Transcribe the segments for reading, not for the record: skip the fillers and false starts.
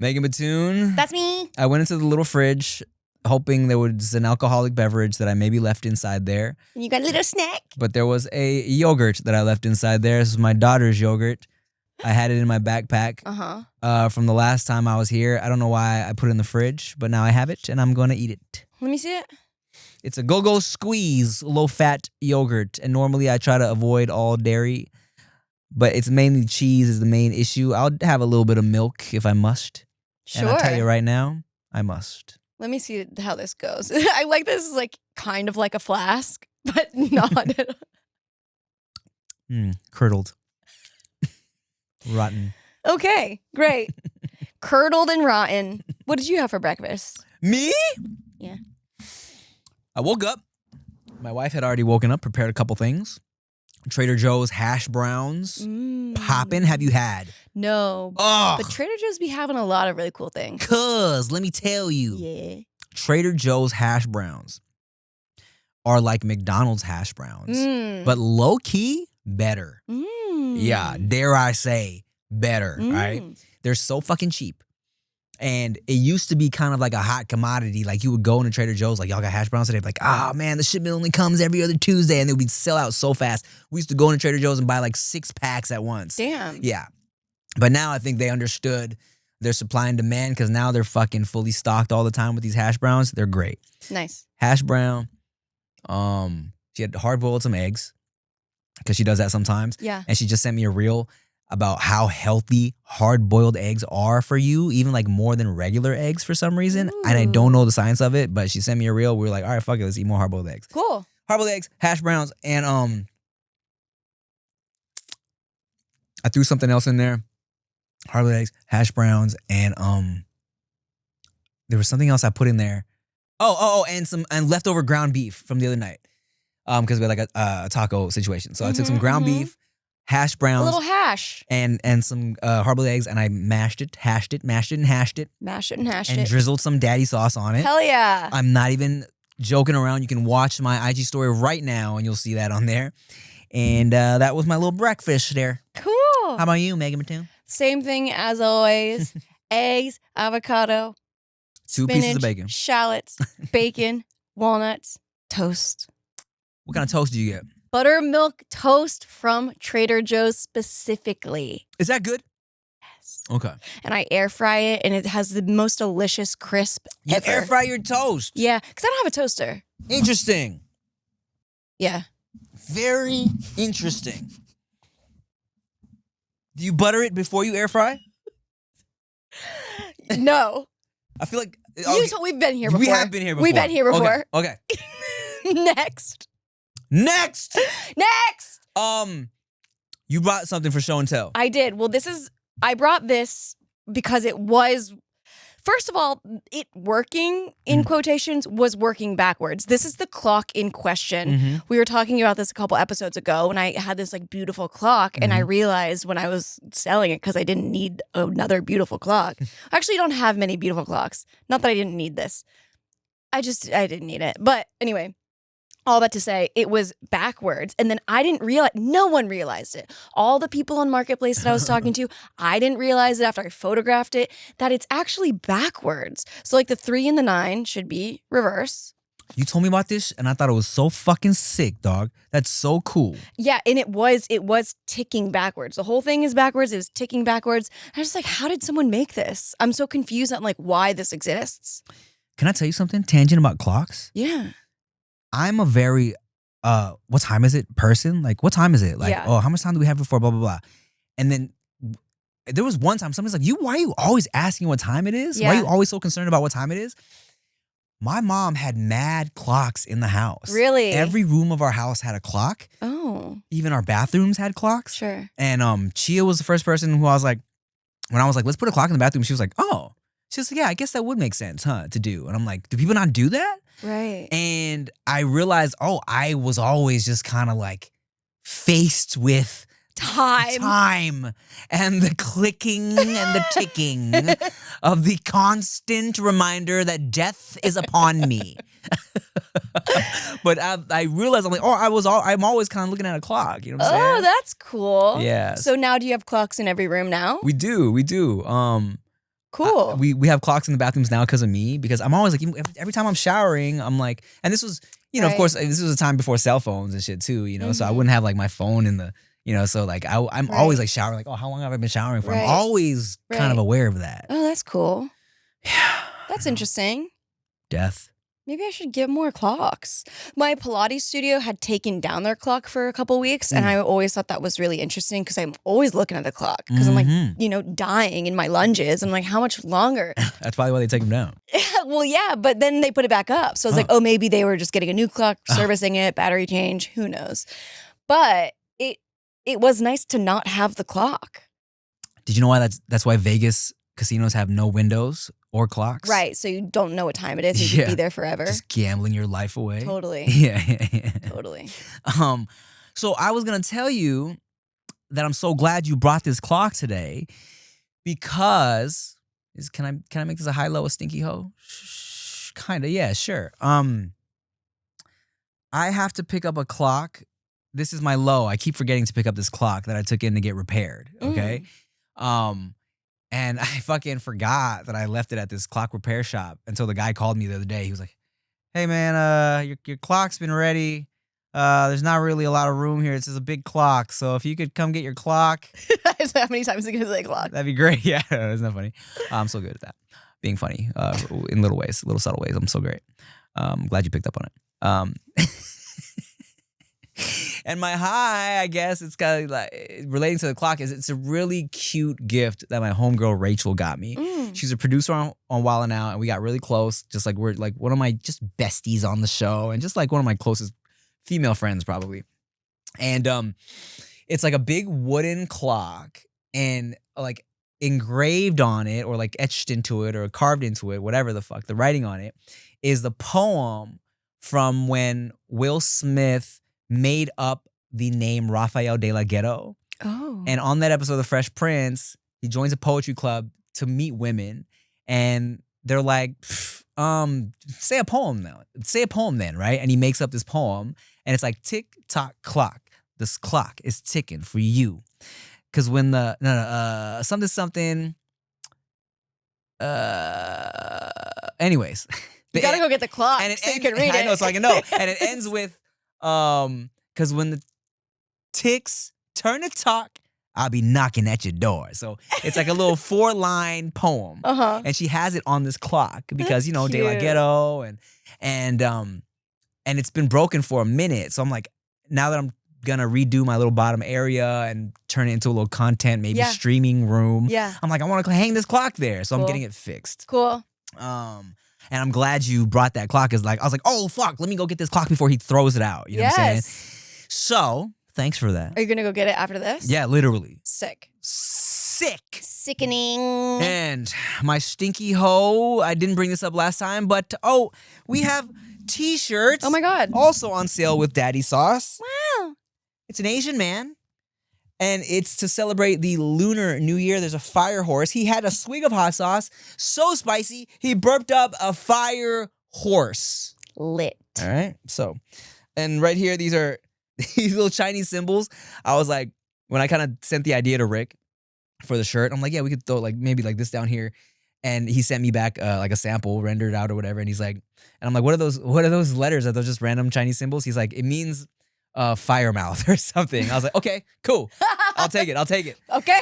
Megan Batoon. That's me. I went into the little fridge hoping there was an alcoholic beverage that I maybe left inside there. And you got a little snack. But there was a yogurt that I left inside there. This is my daughter's yogurt. I had it in my backpack from the last time I was here. I don't know why I put it in the fridge, but now I have it and I'm going to eat it. Let me see it. It's a Go-Go Squeeze low-fat yogurt. And normally I try to avoid all dairy, but it's mainly cheese is the main issue. I'll have a little bit of milk if I must. Sure. And I'll tell you right now, I must. Let me see how this goes. I like this like kind of like a flask, but not. Curdled. Rotten. Okay, great. Curdled and rotten. What did you have for breakfast? Me? Yeah. I woke up. My wife had already woken up, prepared a couple things. Trader Joe's hash browns. Poppin'. Have you had? No. Oh. But Trader Joe's be having a lot of really cool things. Cuz, let me tell you. Yeah. Trader Joe's hash browns are like McDonald's hash browns. But low-key, better. Yeah, dare I say, better, right? They're so fucking cheap. And it used to be kind of like a hot commodity. Like you would go into Trader Joe's, like, y'all got hash browns today? Like, oh man, the shipment only comes every other Tuesday. And they would sell out so fast. We used to go into Trader Joe's and buy like 6 packs at once. Damn. Yeah. But now I think they understood their supply and demand because now they're fucking fully stocked all the time with these hash browns. They're great. Nice. Hash brown. She had hard-boiled some eggs because she does that sometimes. Yeah. And she just sent me a reel about how healthy hard-boiled eggs are for you, even like more than regular eggs for some reason. Ooh. And I don't know the science of it, but she sent me a reel. We were like, all right, fuck it, let's eat more hard-boiled eggs. Cool. Hard-boiled eggs, hash browns, and I threw something else in there. Hard-boiled eggs, hash browns, and there was something else I put in there. And leftover ground beef from the other night. Because we had like a taco situation. So I took some ground beef, hash browns. A little hash. And some hard-boiled eggs, and I mashed it, hashed it, mashed it, and hashed it. Mash it and hash and it. drizzled some daddy sauce on it. Hell yeah. I'm not even joking around. You can watch my IG story right now, and you'll see that on there. And that was my little breakfast there. Cool. How about you, Megan Batoon? Same thing as always. Eggs, avocado, 2 spinach, pieces of bacon. shallots, bacon, walnuts, toast. What kind of toast do you get? Buttermilk toast from Trader Joe's specifically. Is that good? Yes. Okay. And I air fry it, and it has the most delicious crisp You ever. air fry your toast. Yeah, because I don't have a toaster. Interesting. Yeah. Very interesting. Do you butter it before you air fry? No. I feel like We've been here before. we have been here before. We've been here before. Okay. Next. Next. You brought something for show and tell. I did. Well, I brought this because it was, first of all, it working, in quotations, was working backwards. This is the clock in question. We were talking about this a couple episodes ago when I had this like beautiful clock, and I realized when I was selling it, because I didn't need another beautiful clock. I actually don't have many beautiful clocks. Not that I didn't need this. I didn't need it. But anyway, all that to say, it was backwards. And then I didn't realize, no one realized it. All the people on Marketplace that I was talking to, I didn't realize it after I photographed it, that it's actually backwards. So like the 3 and the 9 should be reverse. You told me about this, and I thought it was so fucking sick, dog. That's so cool. Yeah, and it was ticking backwards. The whole thing is backwards. It was ticking backwards. I was just like, how did someone make this? I'm so confused on like why this exists. Can I tell you something? Tangent about clocks? Yeah. I'm a very, what time is it person? Like, what time is it? Like, oh, how much time do we have before? Blah, blah, blah. And then there was one time somebody's like, why are you always asking what time it is? Yeah. Why are you always so concerned about what time it is? My mom had mad clocks in the house. Really? Every room of our house had a clock. Oh. Even our bathrooms had clocks. Sure. And Chia was the first person who I was like, when I was like, let's put a clock in the bathroom, she was like, oh. She was like, yeah, I guess that would make sense, to do. And I'm like, do people not do that? Right. And I realized, I was always just kind of like faced with time and the clicking and the ticking of the constant reminder that death is upon me. But I realized, I'm like, I'm always kind of looking at a clock. You know what I'm saying? Oh, that's cool. Yeah. So now do you have clocks in every room now? We do. Cool. We have clocks in the bathrooms now because of me, because I'm always like, every time I'm showering, I'm like, and this was, you know, of course, this was a time before cell phones and shit too, you know, so I wouldn't have like my phone in the, you know, so like I'm always like showering, like, oh, how long have I been showering for? I'm always kind of aware of that. Oh, that's cool. Yeah. That's interesting. Death. Maybe I should get more clocks. My Pilates studio had taken down their clock for a couple weeks, and I always thought that was really interesting because I'm always looking at the clock because I'm like, you know, dying in my lunges. I'm like, how much longer? That's probably why they take them down. Well, yeah, but then they put it back up. So I was like, oh, maybe they were just getting a new clock, servicing it, battery change, who knows? But it was nice to not have the clock. Did you know why that's why Vegas casinos have no windows or clocks? Right, so you don't know what time it is. You could be there forever. Just gambling your life away. Totally. Yeah. Totally. So I was gonna tell you that I'm so glad you brought this clock today, because can I make this a high-low, a stinky hoe? Kinda, yeah, sure. I have to pick up a clock. This is my low. I keep forgetting to pick up this clock that I took in to get repaired. Okay. And I fucking forgot that I left it at this clock repair shop until the guy called me the other day. He was like, hey man, your clock's been ready. There's not really a lot of room here. It's just a big clock. So if you could come get your clock. How many times are you gonna say clock? That'd be great. Yeah, isn't that funny? I'm so good at that. Being funny in little ways, little subtle ways. I'm so great. Glad you picked up on it. And my high, I guess it's kind of like relating to the clock, is it's a really cute gift that my homegirl Rachel got me. She's a producer on Wild 'N Out, and we got really close. Just like we're like one of my just besties on the show, and just like one of my closest female friends probably. And it's like a big wooden clock, and like engraved on it, or like etched into it, or carved into it, whatever the fuck, the writing on it is the poem from when Will Smith made up the name Rafael de la Ghetto. Oh. And on that episode of The Fresh Prince, he joins a poetry club to meet women, and they're like, say a poem now. Say a poem then, right? And he makes up this poem, and it's like, tick tock clock. This clock is ticking for you. Because when anyways. You gotta go get the clock and so you can read it. I know, so I can know. And it ends with, because when the ticks turn to talk, I'll be knocking at your door. So it's like a little 4-line poem. And she has it on this clock because, That's you know, cute. De La Ghetto, and it's been broken for a minute. So I'm like, now that I'm gonna redo my little bottom area and turn it into a little content, maybe streaming room. Yeah. I'm like, I want to hang this clock there. So Cool. I'm getting it fixed. Cool. And I'm glad you brought that clock. I was like, oh fuck, let me go get this clock before he throws it out. You know what I'm saying? So thanks for that. Are you gonna go get it after this? Yeah, literally. Sick. Sickening. And my stinky hoe, I didn't bring this up last time, but we have t-shirts. Oh my God. Also on sale with Daddy Sauce. Wow. It's an Asian man. And it's to celebrate the Lunar New Year. There's a fire horse. He had a swig of hot sauce, so spicy, he burped up a fire horse. Lit. All right. So, and right here, these are these little Chinese symbols. I was like, when I kind of sent the idea to Rick for the shirt, I'm like, yeah, we could throw like maybe like this down here. And he sent me back like a sample rendered out or whatever. And he's like, and I'm like, what are those letters? Are those just random Chinese symbols? He's like, it means fire mouth or something. I was like, okay, cool. I'll take it. Okay.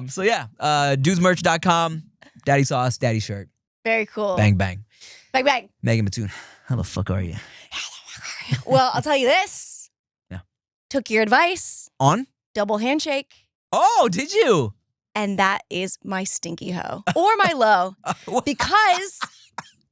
So yeah, dudesmerch.com, Daddy Sauce, Daddy Shirt. Very cool. Bang, bang. Bang, bang. Megan Mattoon, how the fuck are you? Well, I'll tell you this. Yeah. Took your advice. On? Double handshake. Oh, did you? And that is my stinky hoe. Or my low. Because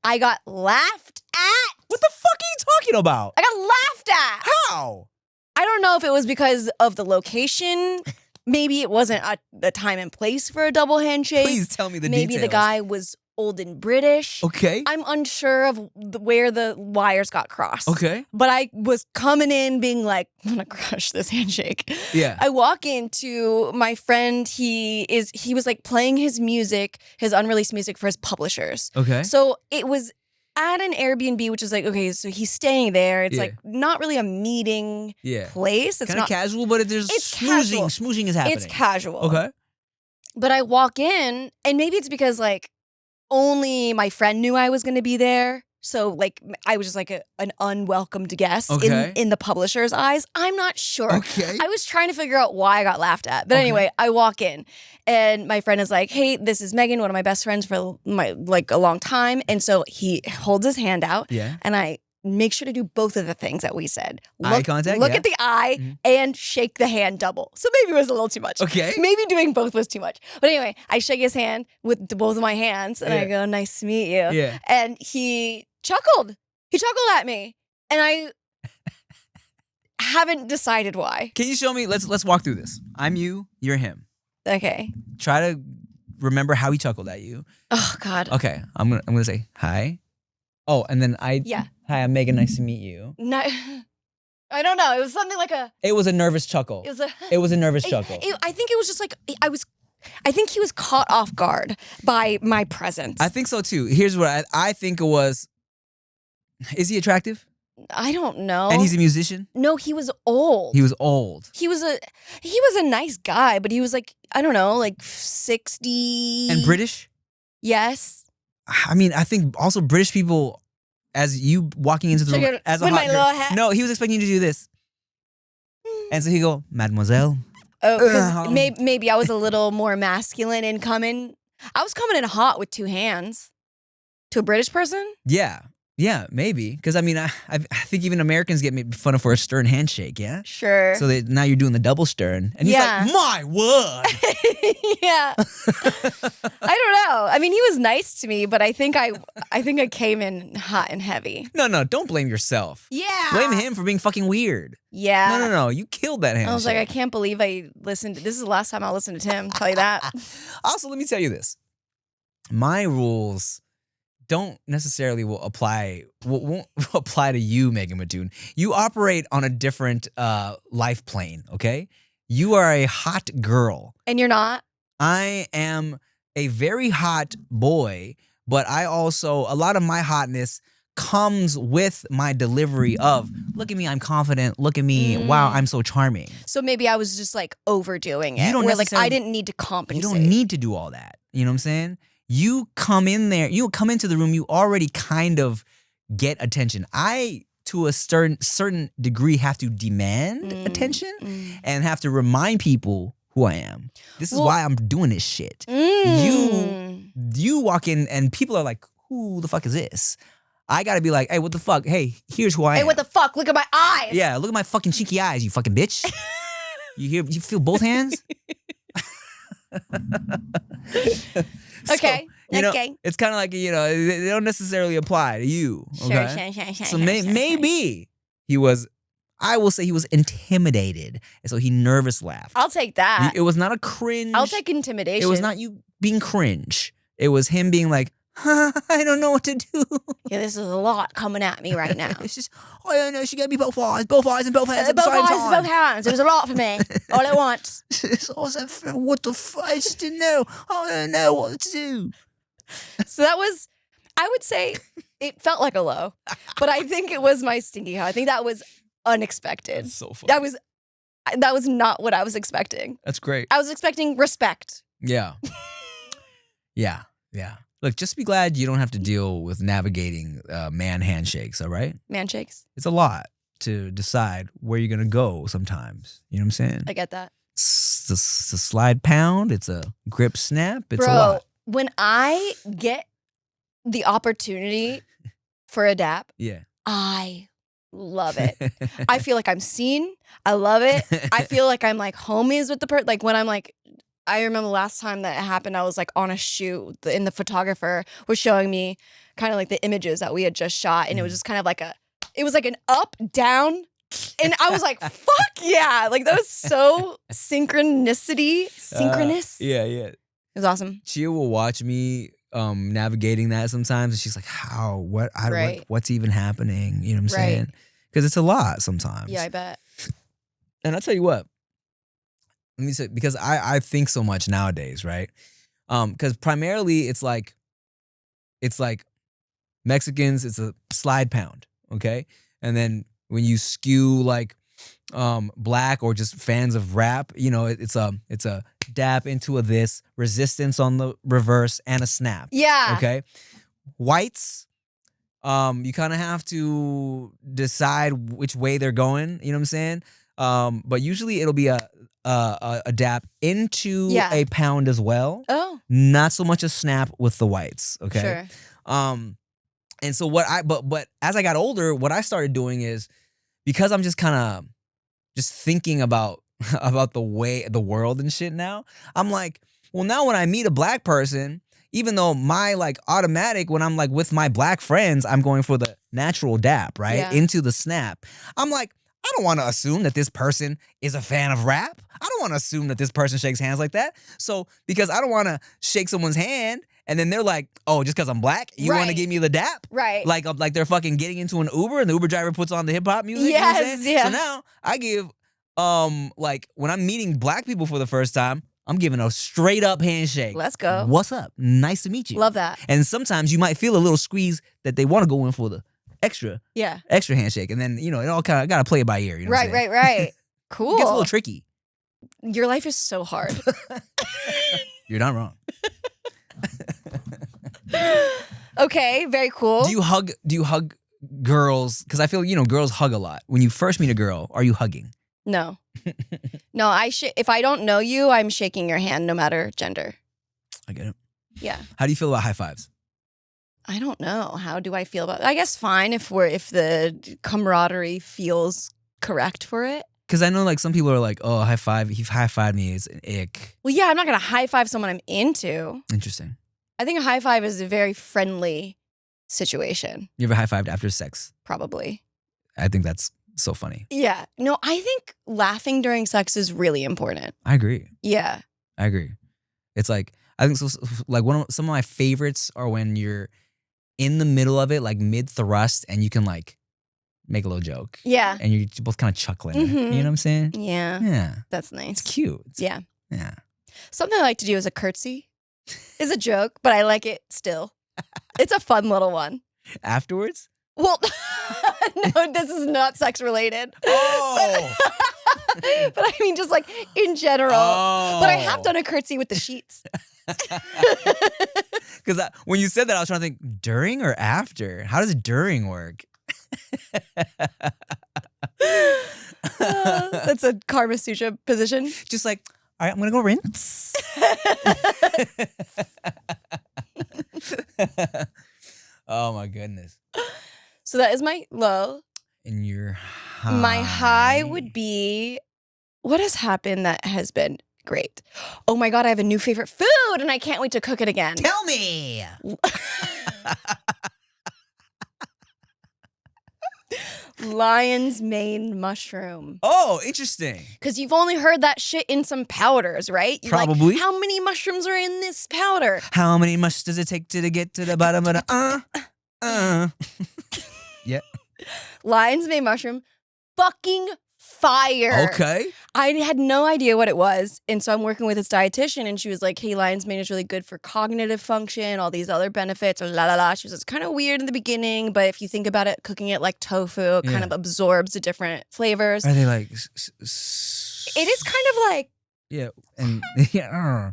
I got laughed at. What the fuck are you talking about? I got laughed at. How? I don't know if it was because of the location. Maybe it wasn't a time and place for a double handshake. Please tell me the Maybe details. the guy was old and British. Okay. I'm unsure of where the wires got crossed. Okay. But I was coming in being like, I'm gonna crush this handshake. Yeah. I walk into my friend, he was like playing his music, his unreleased music for his publishers. Okay. So it was at an Airbnb, which is like, okay, so he's staying there. It's like not really a meeting place. It's kind of not casual, but there's it's schmoozing. casual. Schmoozing is happening. It's casual. Okay. But I walk in, and maybe it's because like only my friend knew I was going to be there. So like I was just like an unwelcomed guest in the publisher's eyes. I'm not sure. Okay. I was trying to figure out why I got laughed at. But anyway, I walk in and my friend is like, "Hey, this is Megan, one of my best friends for a long time." And so he holds his hand out and I make sure to do both of the things that we said. Eye contact, look at the eye and shake the hand double. So maybe it was a little too much. Okay. Maybe doing both was too much. But anyway, I shake his hand with both of my hands and I go, "Nice to meet you." Yeah. And he chuckled. He chuckled at me. And I haven't decided why. Can you show me? Let's walk through this. I'm you, you're him. Okay. Try to remember how he chuckled at you. Oh God. Okay. I'm gonna say hi. Oh, and then hi, I'm Megan, nice to meet you. No, I don't know. It was something like It was a nervous chuckle. It was a nervous chuckle. I think it was just like I think he was caught off guard by my presence. I think so too. Here's what I think it was. Is he attractive? I don't know. And he's a musician? No, he was old. He was old. He was a nice guy, but he was like, I don't know, like 60. And British? Yes. I mean, I think also British people, as you walking into the room as a hot girl. No, he was expecting you to do this. And so he go, "Mademoiselle." Oh, because maybe I was a little more masculine in coming. I was coming in hot with two hands. To a British person? Yeah, maybe. Because, I mean, I think even Americans get made fun of for a stern handshake, yeah? Sure. So now you're doing the double stern. And he's like, "My word." Yeah. I don't know. I mean, he was nice to me, but I think I came in hot and heavy. No, don't blame yourself. Yeah. Blame him for being fucking weird. Yeah. No. You killed that handshake. I was like, I can't believe I listened. This is the last time I'll listen to Tim. Tell you that. Also, let me tell you this. My rules don't necessarily won't apply to you, Megan Mattoon. You operate on a different life plane, okay? You are a hot girl. And you're not? I am a very hot boy, but I also, a lot of my hotness comes with my delivery of, "Look at me, I'm confident. Look at me, wow, I'm so charming." So maybe I was just like overdoing it. Where like I didn't need to compensate. You don't need to do all that. You know what I'm saying? You come in there, you come into the room, you already kind of get attention. I, to a certain degree, have to demand attention and have to remind people who I am. This is why I'm doing this shit. You walk in and people are like, "Who the fuck is this?" I gotta be like, "Hey, what the fuck? Hey, here's who I am. Hey, what the fuck? Look at my eyes." Yeah, look at my fucking cheeky eyes, you fucking bitch. You feel both hands? Okay. You know, okay. it's kind of like, they don't necessarily apply to you. Okay? So maybe he was, I will say he was intimidated. And so he nervous laughed. I'll take that. It was not a cringe. I'll take intimidation. It was not you being cringe. It was him being like, "I don't know what to do." Yeah, this is a lot coming at me right now. It's just, "I don't know, she gave me both eyes and both hands at the same time." Both eyes and both hands. It was a lot for me. All at once. I was like, "What the fuck? I just didn't know. I don't know what to do." So that was, I would say, it felt like a low. But I think it was my stinky high. I think that was unexpected. That's so funny. That was not what I was expecting. That's great. I was expecting respect. Yeah. Yeah. Look, just be glad you don't have to deal with navigating man handshakes, all right? Man shakes. It's a lot to decide where you're going to go sometimes. You know what I'm saying? I get that. It's a slide pound. It's a grip snap. It's Bro, a lot. When I get the opportunity for a dap, I love it. I feel like I'm seen. I love it. I feel like I'm like homies with the person. Like when I'm like, I remember last time that happened, I was like on a shoot and the photographer was showing me kind of like the images that we had just shot. And it was just kind of like it was like an up, down. And I was like, fuck yeah. Like that was so synchronous. Yeah. It was awesome. Chia will watch me navigating that sometimes. And she's like, how? What's even happening? You know what I'm saying? Because it's a lot sometimes. Yeah, I bet. And I'll tell you what. Let me say, because I think so much nowadays, right? Because primarily it's like Mexicans, it's a slide pound, okay? And then when you skew like black or just fans of rap, it's a dap into a this, resistance on the reverse, and a snap. Yeah. Okay. Whites, you kind of have to decide which way they're going. You know what I'm saying? But usually it'll be a dap into a pound as well. Oh. Not so much a snap with the whites. Okay. Sure. And so but as I got older, what I started doing is, because I'm just kind of just thinking about the world and shit now, I'm like, well, now when I meet a black person, even though my like automatic, when I'm like with my black friends, I'm going for the natural dap, right? Yeah. Into the snap. I'm like, I don't want to assume that this person is a fan of rap. I don't want to assume that this person shakes hands like that. So, because I don't want to shake someone's hand and then they're like, oh, just because I'm black, you want to give me the dap? Right. Like they're fucking getting into an Uber and the Uber driver puts on the hip hop music. Yes, you know what I'm saying? yeah. So now I give, like when I'm meeting black people for the first time, I'm giving a straight up handshake. Let's go. What's up? Nice to meet you. Love that. And sometimes you might feel a little squeeze that they want to go in for the extra handshake. And then, it all kind of got to play it by ear. You know Right. Cool. It gets a little tricky. Your life is so hard. You're not wrong. Okay, very cool. Do you hug girls? Because I feel, girls hug a lot. When you first meet a girl, are you hugging? No. No, if I don't know you, I'm shaking your hand no matter gender. I get it. Yeah. How do you feel about high fives? I don't know. How do I feel about it? I guess fine if the camaraderie feels correct for it. Because I know like some people are like, oh, high five. He high fived me. It's an ick. Well, yeah, I'm not going to high five someone I'm into. Interesting. I think a high five is a very friendly situation. You ever high fived after sex? Probably. I think that's so funny. Yeah. No, I think laughing during sex is really important. I agree. Yeah. I agree. It's like, I think so, like some of my favorites are when you're in the middle of it, like mid thrust, and you can like make a little joke. Yeah. And you're both kind of chuckling. Mm-hmm. You know what I'm saying? Yeah. Yeah. That's nice. It's cute. Yeah. Yeah. Something I like to do is a curtsy. It's a joke, but I like it still. It's a fun little one. Afterwards? Well, no, this is not sex related. Oh. But I mean, just like in general. Oh. But I have done a curtsy with the sheets. Because when you said that, I was trying to think, during or after? How does during work? That's a Karma Sutra position. Just like, all right, I'm going to go rinse. Oh, my goodness. So that is my low. And your high? My high would be, what has happened that has been great? Oh my God, I have a new favorite food and I can't wait to cook it again. Tell me. Lion's mane mushroom. Oh, interesting. Because you've only heard that shit in some powders, right? You're Probably. Like, how many mushrooms are in this powder? How many much does it take to get to the bottom of the Yeah. Lion's mane mushroom, fucking fire. Okay. I had no idea what it was. And so I'm working with this dietitian and she was like, hey, lion's mane is really good for cognitive function, all these other benefits, or la la la. She was, it's kind of weird in the beginning, but if you think about it, cooking it like tofu, it kind of absorbs the different flavors. Are they like... It is kind of like... Yeah. And yeah.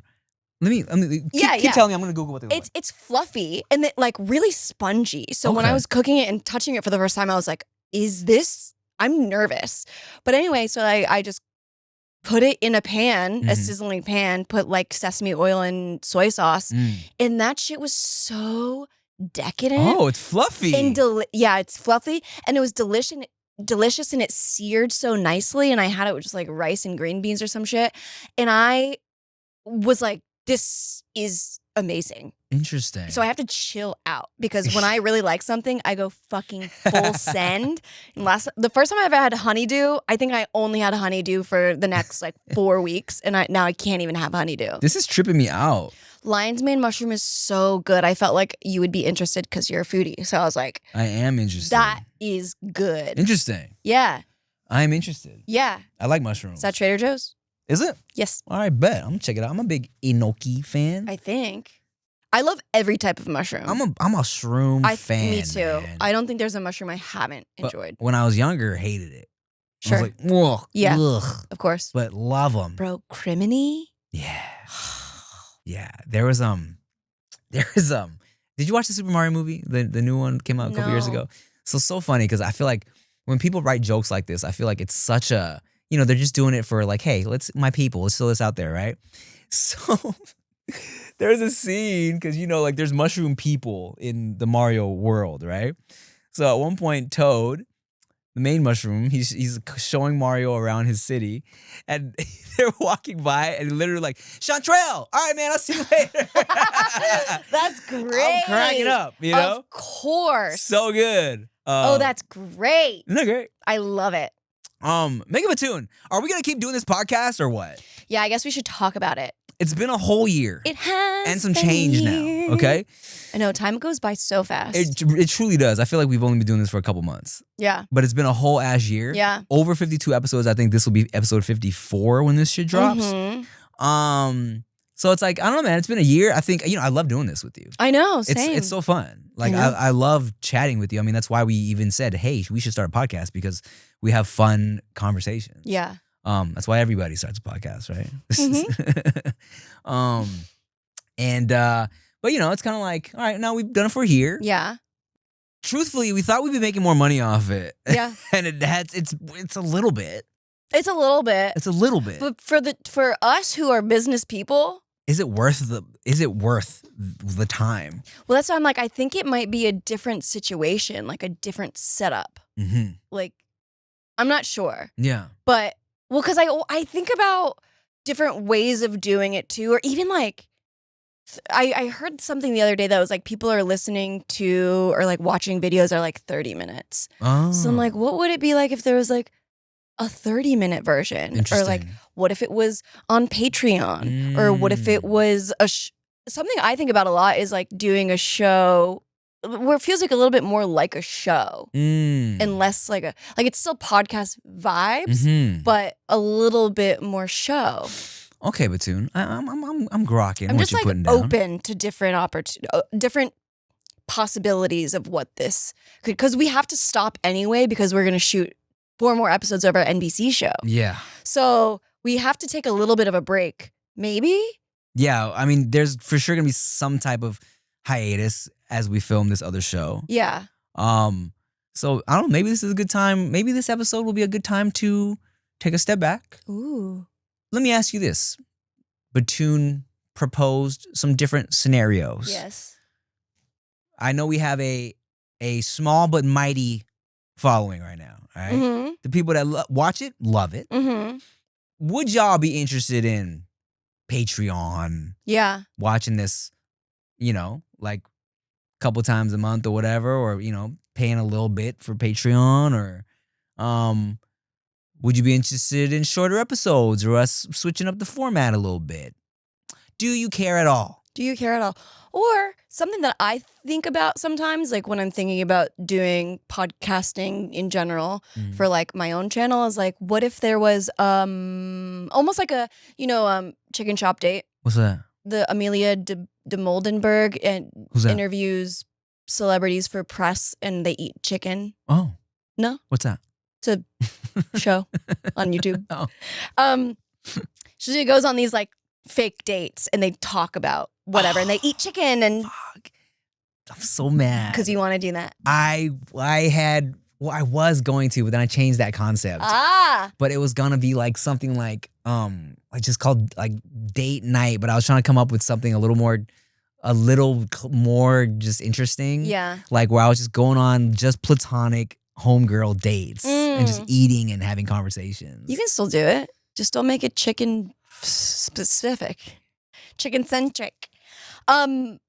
Let me keep telling me. I'm going to Google what they look like. It's fluffy and it, like really spongy. So when I was cooking it and touching it for the first time, I was like, is this... I'm nervous. But anyway, so I just put it in a pan, a sizzling pan, put like sesame oil and soy sauce. And that shit was so decadent. Oh, it's fluffy. And it's fluffy. And it was delicious and it seared so nicely. And I had it with just like rice and green beans or some shit. And I was like, this is amazing. Interesting. So I have to chill out because when I really like something, I go fucking full send. And the first time I ever had honeydew, I think I only had honeydew for the next like 4 weeks, and now I can't even have honeydew. This is tripping me out. Lion's mane mushroom is so good. I felt like you would be interested because you're a foodie. So I was like, I am interested. That is good. Interesting. Yeah. I'm interested. Yeah. I like mushrooms. Is that Trader Joe's? Is it? Yes. All right, bet. I'm gonna check it out. I'm a big enoki fan. I think. I love every type of mushroom. I'm a shroom fan. Me too. Man. I don't think there's a mushroom I haven't enjoyed. When I was younger, hated it. I was like, ugh, Yeah. ugh, Of course. but love them. Bro, Criminy? Yeah. Yeah. There was did you watch the Super Mario movie? The new one came out a couple years No. ago. So funny because I feel like when people write jokes like this, I feel like it's such a, they're just doing it for like, hey, my people, let's throw this out there, right? So there's a scene because like there's mushroom people in the Mario world, right? So at one point, Toad, the main mushroom, he's showing Mario around his city, and they're walking by and literally like, Chantarangsu, all right, man, I'll see you later. That's great. I'm cracking up, Of course. So good. That's great. Isn't that great? I love it. Make up a tune. Are we gonna keep doing this podcast or what? Yeah, I guess we should talk about it. It's been a whole year. It has and some been change a now. year. Okay. I know time goes by so fast. It truly does. I feel like we've only been doing this for a couple months. Yeah. But it's been a whole ass year. Yeah. Over 52 episodes. I think this will be episode 54 when this shit drops. Mhm. So it's like, I don't know, man. It's been a year. I think, I love doing this with you. I know. Same. It's so fun. Like I love chatting with you. I mean, that's why we even said, hey, we should start a podcast because we have fun conversations. Yeah. That's why everybody starts a podcast, right? But it's kind of like, all right, now we've done it for a year. Yeah. Truthfully, we thought we'd be making more money off it. Yeah. And it's a little bit. It's a little bit. It's a little bit. But for us who are business people, is it worth the time? well, that's why I'm like, I think it might be a different situation, like a different setup. Mm-hmm. Like, I'm not sure. Yeah. But, well, because I think about different ways of doing it too, or even like, I heard something the other day that was like people are listening to or like watching videos are like 30 minutes. Oh. So I'm like, what would it be like if there was like a 30-minute version? Or like, what if it was on Patreon? Or what if it was something I think about a lot is like doing a show where it feels like a little bit more like a show and less like it's still podcast vibes, but a little bit more show. Okay, Batoon, I'm grokking. I'm what just you're like putting down. open to different possibilities of what this could, because we have to stop anyway because we're gonna shoot 4 more episodes of our NBC show. Yeah. So we have to take a little bit of a break, maybe. Yeah, I mean, there's for sure gonna be some type of hiatus as we film this other show. Yeah. So I don't know. Maybe this is a good time. Maybe this episode will be a good time to take a step back. Ooh. Let me ask you this. Batoon proposed some different scenarios. Yes. I know we have a small but mighty following right now. All right. Mm-hmm. The people that watch it love it. Mm-hmm. Would y'all be interested in Patreon? Yeah. Watching this, like a couple times a month or whatever, or paying a little bit for Patreon, or would you be interested in shorter episodes or us switching up the format a little bit? Do you care at all? Do you care at all? Or something that I think about sometimes, like when I'm thinking about doing podcasting in general for like my own channel, is like, what if there was almost like a chicken shop date? What's that? The Amelia de Moldenberg and Who's that? interviews celebrities for press and they eat chicken. Oh. No? What's that? It's a show on YouTube. Oh. She goes on these like fake dates and they talk about whatever and they eat chicken and fuck. I'm so mad. because you want to do that. I was going to, but then I changed that concept. But it was gonna be like something like just called like date night, but I was trying to come up with something a little more just interesting. Yeah. Like where I was just going on just platonic homegirl dates and just eating and having conversations. You can still do it. Just don't make it chicken specific. Chicken centric.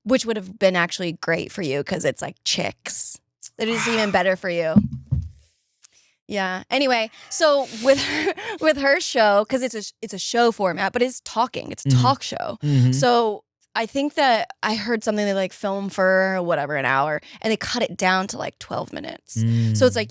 Which would have been actually great for you because it's like chicks. It is even better for you. Yeah. Anyway, so with her show, because it's a show format, but it's talking. It's a talk show. Mm-hmm. So I think that I heard something they like film for whatever an hour, and they cut it down to like 12 minutes. So it's like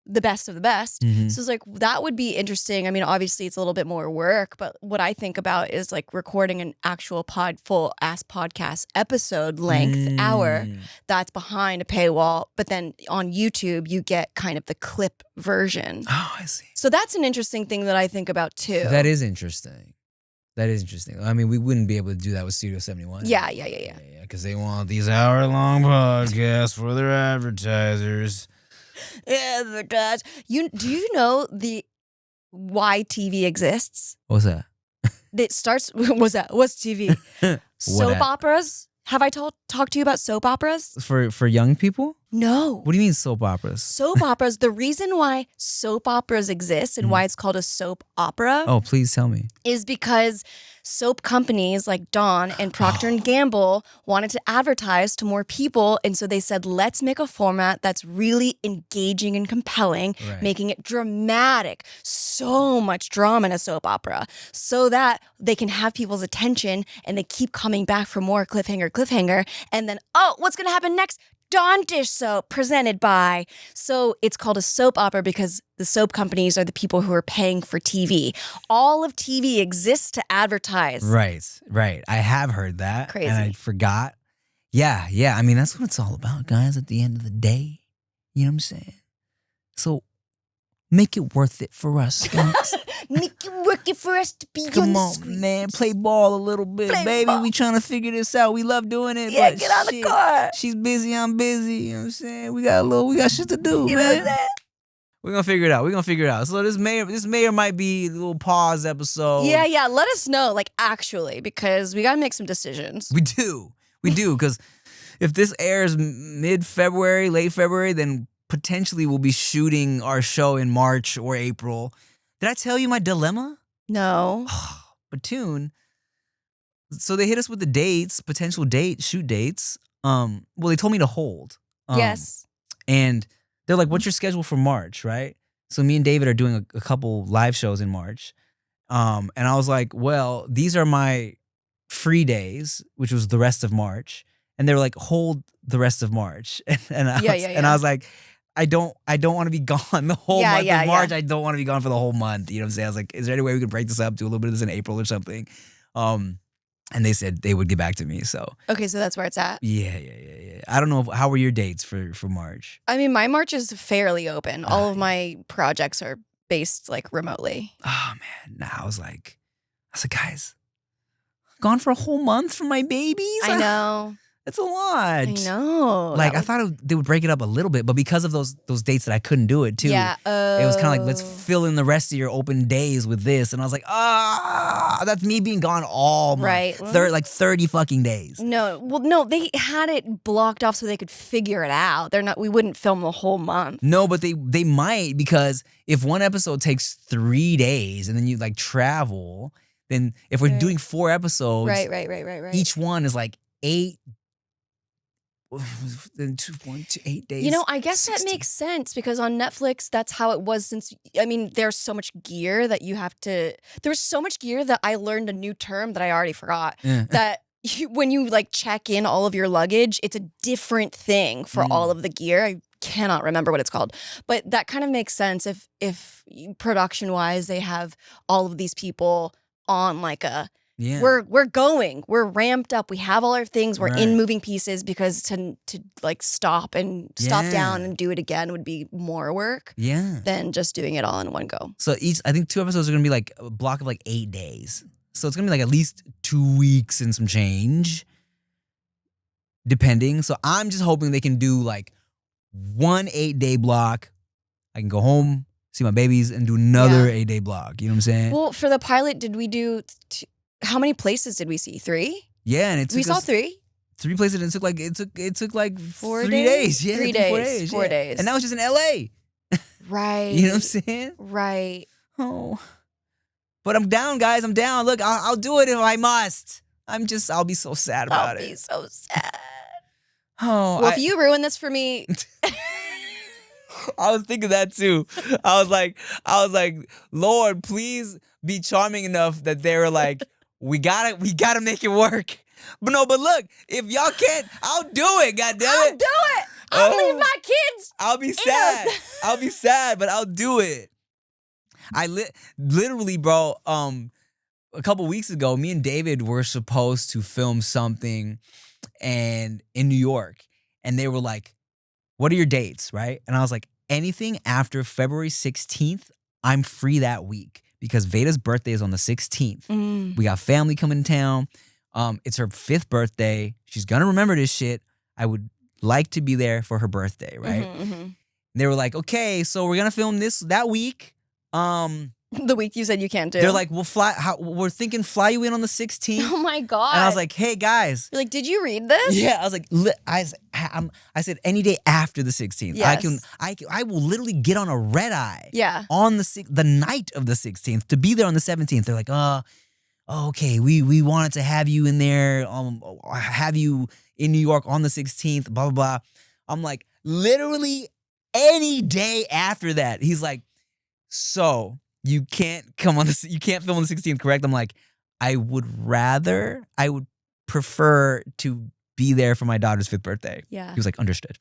the best of the best. Mhm. So it's like, that would be interesting. I mean, obviously it's a little bit more work, but what I think about is like recording an actual full ass podcast episode length hour that's behind a paywall, but then on YouTube you get kind of the clip version. Oh, I see. So that's an interesting thing that I think about too. That is interesting. I mean, we wouldn't be able to do that with Studio 71. Yeah. Because they want these hour-long podcasts for their advertisers. Advertise. Do you know why TV exists? What's that? It starts. What's that? What's TV? Soap operas. Have I talked to you about soap operas? For young people? No. What do you mean soap operas? Soap operas. The reason why soap operas exist and why it's called a soap opera. Oh, please tell me. Is because soap companies like Dawn and Procter & Gamble wanted to advertise to more people, and so they said, let's make a format that's really engaging and compelling, making it dramatic, so much drama in a soap opera, so that they can have people's attention and they keep coming back for more cliffhanger, and then, oh, what's going to happen next? Dawn dish soap presented by. So it's called a soap opera because the soap companies are the people who are paying for TV. All of TV exists to advertise. Right. I have heard that. Crazy. And I forgot. Yeah. I mean, that's what it's all about, guys, at the end of the day. You know what I'm saying? So make it worth it for us, guys. Make it work it for us to be Come on the on, screen. man. Play ball a little bit, baby. ball. We trying to figure this out. We love doing it. Yeah, but get on the court. She's busy, I'm busy. You know what I'm saying? We got shit to do, You know what I'm man. saying? We're gonna figure it out. So this may or might be a little pause episode. Yeah. Let us know, like, actually, because we gotta make some decisions. We do, because if this airs mid-February, late February, then potentially we'll be shooting our show in March or April. Did I tell you my dilemma? No. Batoon. So they hit us with the dates, potential shoot dates. Well, they told me to hold. Yes. And they're like, what's your schedule for March, right? So me and David are doing a couple live shows in March. And I was like, well, these are my free days, which was the rest of March. And they were like, hold the rest of March. And I was like, I don't want to be gone the whole month of March. I don't want to be gone for the whole month. You know what I'm saying? I was like, is there any way we could break this up, do a little bit of this in April or something? And they said they would get back to me. So Okay, so that's where it's at. yeah. I don't know how were your dates for March? I mean, my March is fairly open. All of my projects are based like remotely. Oh man, nah, I was like, guys, gone for a whole month for my babies. I know. That's a lot. I know. Like I thought they would break it up a little bit, but because of those dates that I couldn't do it too. Yeah. It was kind of like, let's fill in the rest of your open days with this. And I was like, that's me being gone all month. Right. 30 fucking days. No, they had it blocked off so they could figure it out. We wouldn't film the whole month. No, but they might, because if one episode takes 3 days and then you like travel, then if we're doing 4 episodes. Right. Each one is like 8. Then 8 days. You know, I guess 60. that makes sense because on Netflix, that's how it was there's so much gear that you have to. There's so much gear that I learned a new term that I already forgot. Yeah. That when you like check in all of your luggage, it's a different thing for all of the gear. I cannot remember what it's called, but that kind of makes sense if production wise they have all of these people on like a. Yeah. We're ramped up. We have all our things. We're in moving pieces because to like stop down and do it again would be more work than just doing it all in one go. So I think 2 episodes are going to be like a block of like 8 days. So it's going to be like at least 2 weeks and some change, depending. So I'm just hoping they can do like 1 8-day block. I can go home, see my babies, and do another 8-day block. You know what I'm saying? Well, for the pilot, did we do... how many places did we see? 3? Yeah, and we saw 3. 3 places, and it took like 4 3 days. days. Yeah, 3 days. 4 days. And that was just in LA. Right. You know what I'm saying? Right. Oh, but I'm down, guys. I'm down. Look, I'll do it if I must. I'll be so sad about it. I'll be so sad. Oh, well, if you ruin this for me. I was thinking that too. I was like, Lord, please be charming enough that they were like, we gotta make it work. But look, if y'all can't, I'll do it. God damn it, I'll do it. I'll leave my kids. I'll be sad. I'll be sad, but I'll do it. I literally, bro, a couple weeks ago, me and David were supposed to film something and in New York. And they were like, what are your dates, right? And I was like, anything after February 16th, I'm free that week. Because Veda's birthday is on the 16th. We got family coming to town. It's her 5th birthday. She's going to remember this shit. I would like to be there for her birthday, right? They were like, okay, so we're going to film that week. The week you said you can't do. They're like, we're thinking fly you in on the 16th. Oh my God. And I was like, hey guys. You're like, did you read this? Yeah, I was like, I said any day after the 16th. Yes. I will literally get on a red eye. Yeah. On the night of the 16th to be there on the 17th. They're like, okay, we wanted to have you in there, have you in New York on the 16th, blah, blah, blah. I'm like, literally any day after that. He's like, so you can't film on the 16th, correct? I'm like, I would prefer to be there for my daughter's 5th birthday. Yeah. He was like, understood.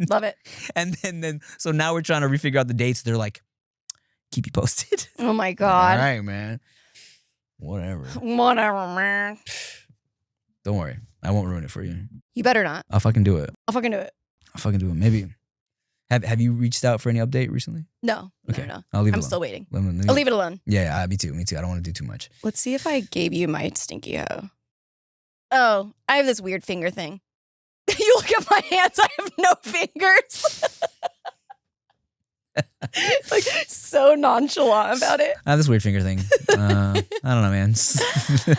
Love it. And then, so now we're trying to refigure out the dates. They're like, keep you posted. Oh my God. All right, man. Whatever, man. Don't worry. I won't ruin it for you. You better not. I'll fucking do it. I'll fucking do it. Maybe. Have you reached out for any update recently? No. Okay. No. I'll leave it alone. I'm still waiting. Let me- I'll leave it alone. Yeah, me too. I don't want to do too much. Let's see if I gave you my stinky hoe. Oh, I have this weird finger thing. You look at my hands, I have no fingers. Like, so nonchalant about it. I have this weird finger thing. I don't know, man.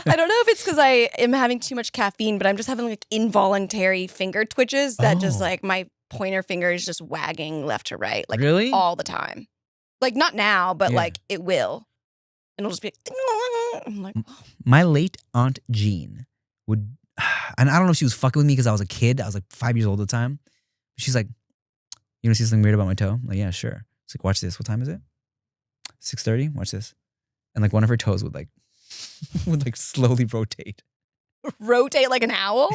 I don't know if it's because I am having too much caffeine, but I'm just having like involuntary finger twitches that just like my pointer finger is just wagging left to right. Like really? All the time. Like not now, but like it will. And it'll just be like, I'm like, oh. My late Aunt Jean would, and I don't know if she was fucking with me because I was a kid. I was like 5 years old at the time. She's like, you want to see something weird about my toe? I'm like, yeah, sure. It's like, watch this. What time is it? 6:30? Watch this. And like one of her toes would like slowly rotate. Rotate like an owl?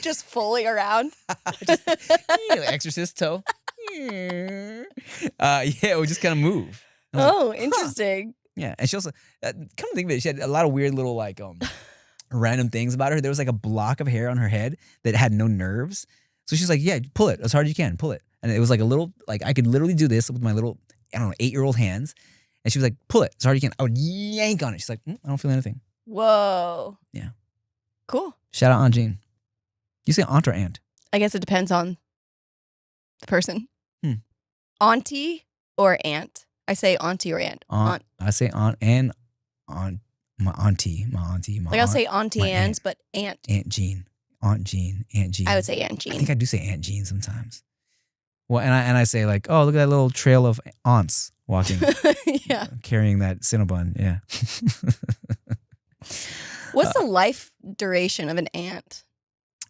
Just fully around? Exorcist toe. Yeah, it would just kind of move. Oh, interesting. Yeah, and she also, come to think of it, she had a lot of weird little like random things about her. There was like a block of hair on her head that had no nerves. So she's like, yeah, pull it as hard as you can, pull it. And it was like a little, like I could literally do this with my little, I don't know, 8-year-old hands. And she was like, pull it as hard as you can. I would yank on it. She's like, I don't feel anything. Whoa. Yeah. Cool. Shout out Aunt Jean. You say aunt or aunt? I guess it depends on the person. Auntie or aunt? I say auntie or aunt. Aunt. I say aunt and aunt. My auntie. Like I'll say auntie Ann's, but aunt. Aunt Jean. Aunt Jean. Aunt Jean. I would say Aunt Jean. I think I do say Aunt Jean sometimes. Well, and I say like, oh, look at that little trail of aunts walking. Yeah. Carrying that Cinnabon. Yeah. What's the life duration of an ant?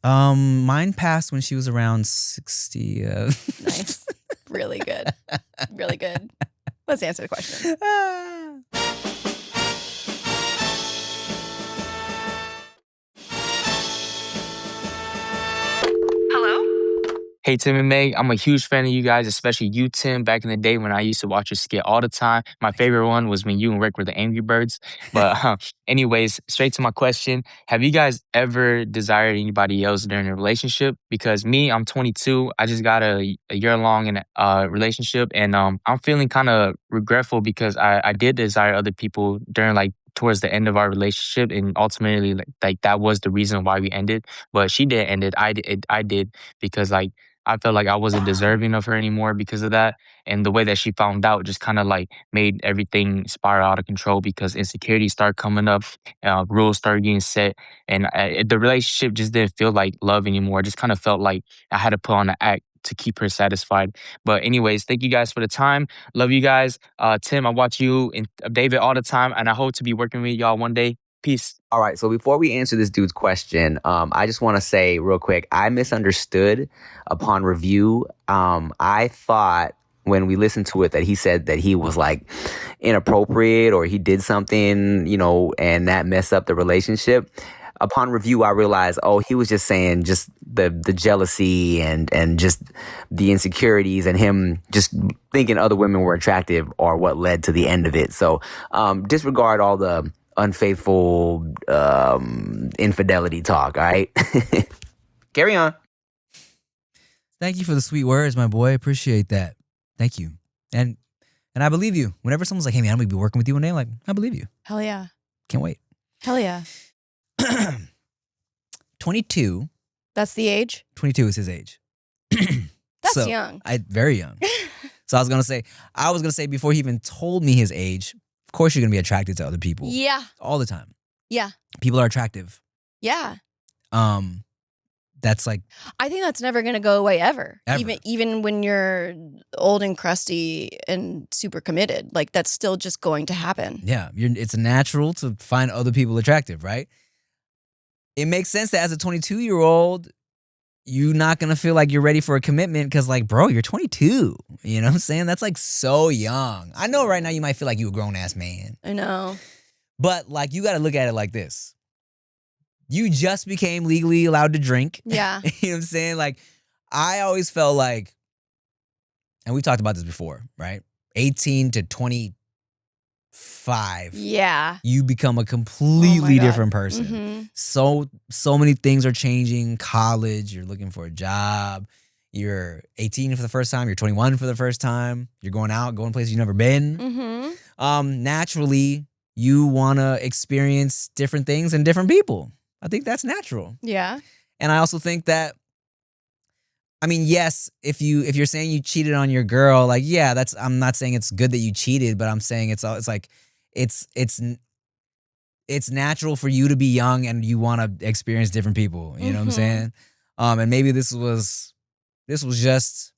Mine passed when she was around 60. Nice. Really good. Really good. Let's answer the question. Hey, Tim and Meg, I'm a huge fan of you guys, especially you, Tim, back in the day when I used to watch your skit all the time. My favorite one was when you and Rick were the Angry Birds. But anyways, straight to my question. Have you guys ever desired anybody else during a relationship? Because me, I'm 22. I just got a year long in a relationship. And I'm feeling kind of regretful because I did desire other people during like towards the end of our relationship, and ultimately like that was the reason why we ended. But she didn't end it. I did because like I felt like I wasn't deserving of her anymore because of that. And the way that she found out just kind of like made everything spiral out of control because insecurities start coming up, rules started getting set, and the relationship just didn't feel like love anymore. It just kind of felt like I had to put on an act to keep her satisfied. But anyways, thank you guys for the time. Love you guys. Tim, I watch you and David all the time, and I hope to be working with y'all one day. Peace. All right, so before we answer this dude's question, I just want to say real quick, I misunderstood upon review. I thought when we listened to it that he said that he was like inappropriate or he did something, you know, and that messed up the relationship. upon review, I realized, he was just saying just the jealousy and just the insecurities and him just thinking other women were attractive are what led to the end of it. So disregard all the unfaithful infidelity talk. All right, carry on. Thank you for the sweet words, my boy. Appreciate that. Thank you. And I believe you. Whenever someone's like, hey, man, I'm going to be working with you one day, I'm like, I believe you. Hell yeah. Can't wait. Hell yeah. 22. That's the age? 22 is his age. That's young. Very young. So I was going to say before he even told me his age, of course you're going to be attracted to other people. Yeah. All the time. Yeah. People are attractive. Yeah. That's like, I think that's never going to go away ever. Ever. Even when you're old and crusty and super committed, like that's still just going to happen. yeah, it's natural to find other people attractive, right? It makes sense that as a 22-year-old, you're not going to feel like you're ready for a commitment because like, bro, you're 22. You know what I'm saying? That's like so young. I know right now you might feel like you a grown-ass man. I know. But like, you got to look at it like this. You just became legally allowed to drink. Yeah. You know what I'm saying? Like, I always felt like, and we talked about this before, right? 18 to 25. Yeah. You become a completely different person. Mm-hmm. So many things are changing. College, you're looking for a job. You're 18 for the first time. You're 21 for the first time. You're going out, going places you've never been. Mm-hmm. Naturally, you want to experience different things and different people. I think that's natural. Yeah. And I also think that, I mean, yes, if you're saying you cheated on your girl, like, yeah, I'm not saying it's good that you cheated, but I'm saying it's natural for you to be young and you want to experience different people. You know what I'm saying? And maybe this was just